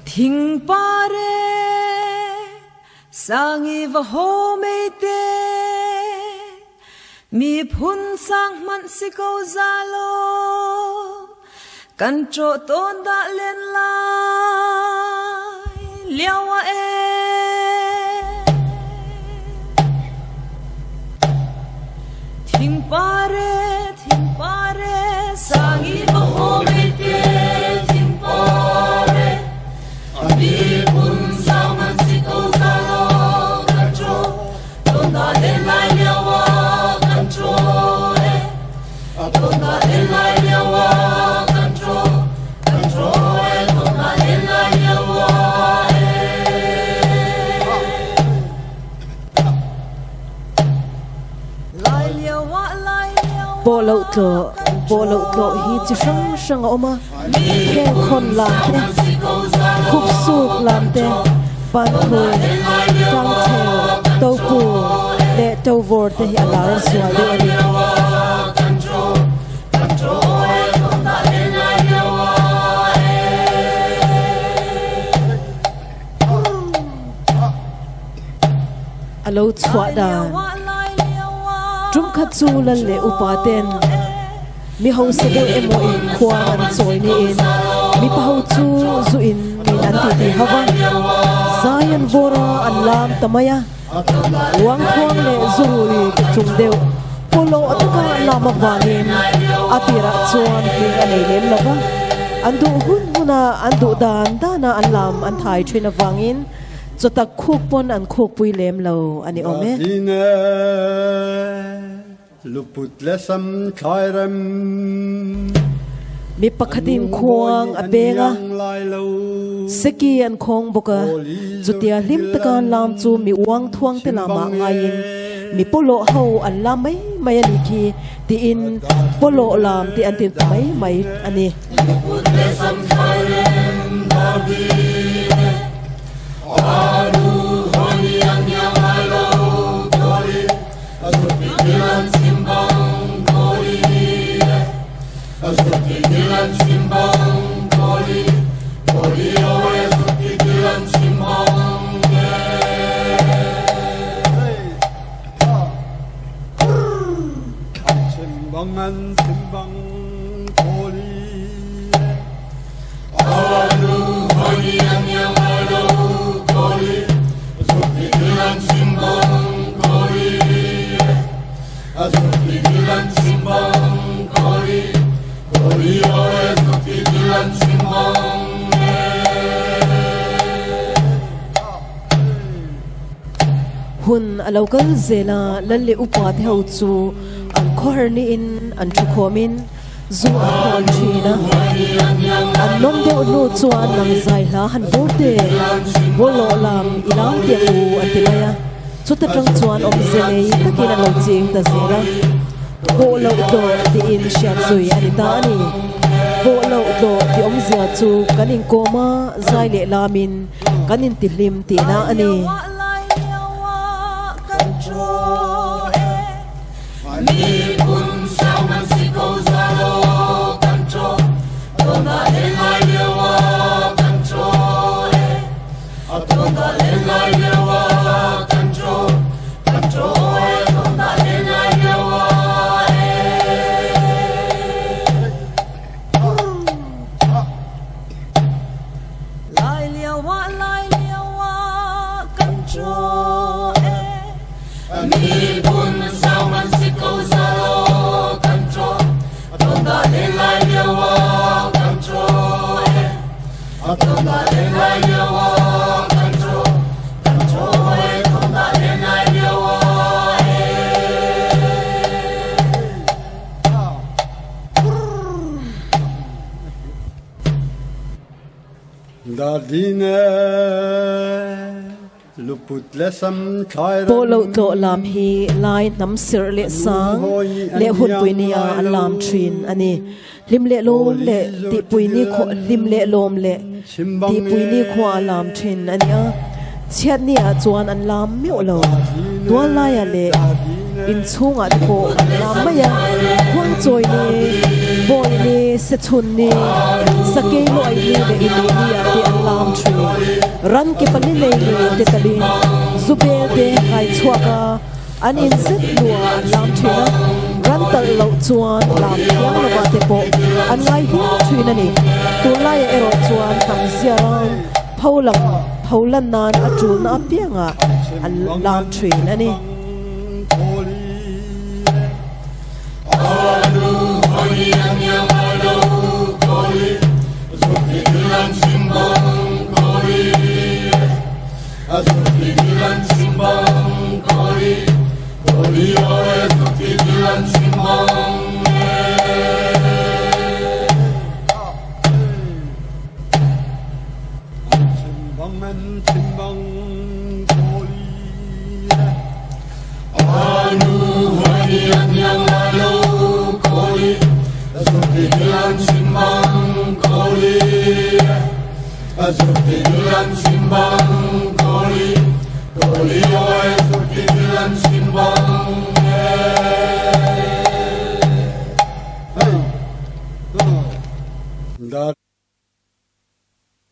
Thing pare sangi va ho meite mi phun sang man siko zalo kan tro ton da len lai liawa e thing pare sangi va ho meite thing pare mi phun sang man siko zalo kan tro ton da len lai liawa control Tona ela yawa control Tona ela yawa lai yawa bolo to hi chi sang oma khen khon lam te khup suk lam te pan thoi tang theo to pu de to vor te hi alar sual de ani alo chwa da drum khat chu lan le upaten mi ho se de emo in khwa an choi ni in mi pa ho chu zu in min an ti hawa zayan vora an lam tamaya wang khong le zurui chung deu polo ataka lama wangin atira chuan king anei lem lawa andu huna andu dan dana an lam an thai thina wangin chota khuk pon an khuk pui lem lo ani ome luput lesam khairem mi pakhatin khuang abenga seki an khong boka chutia lim takan lam chu mi wang thuang te lama ngain mi polo ho an lam mai ani ki ti in polo lam ti an tin mai ani luput lesam khairem darbi alu honi yang alo kori azuti dilan simbang kori azuti dilan simbang kori oe azuti dilan simbang simbangan simbang kori alu honi yang alo kori azuti dilan simbang kori azuti dilan simbang kori oe azuti dilan simbang hun alokal zela lalle upa the ho chu an khor ni in an thu khomin zu an khol thina an nom de nu chuan lang zai la han vote bolo lam ilang te u an tilaya chuta tang chuan om zelei takin an lo ching ta zera bolo do ti in shat zui ani ta ani bolo do ti om zia chu kanin koma zai le lamin kanin tilim ti na ani mi kun sao man siko zalo control tona ela yawa control tona ela yawa control tona ela yawa lai yawa control mi kun sao man siko zalo control tona ela yawa control tona ela yawa control tona ela yawa dadine luput lesam khairem polo to lam hi lai nam sir le sang le hun pui ni a lam trin ani lim le lom le ti pui ni kho lim le lom le ti pui ni kho lam trin ani a chet ni a chuan an lam mi lo tua la ya le in chunga ko lam ma ya kwang choi ni boy ni se chun ni sakei lo ai ni de ini ni ate an lam tree ran ke pani nei ni te talin zube de kai chhuaka an in set lua an lam tree na ran tal lo chuan lam thiang lo ba te po an ngai hi tree na ni tu lai ero chuan thang siarang phaulan nan atul na pianga an lam tree na ni that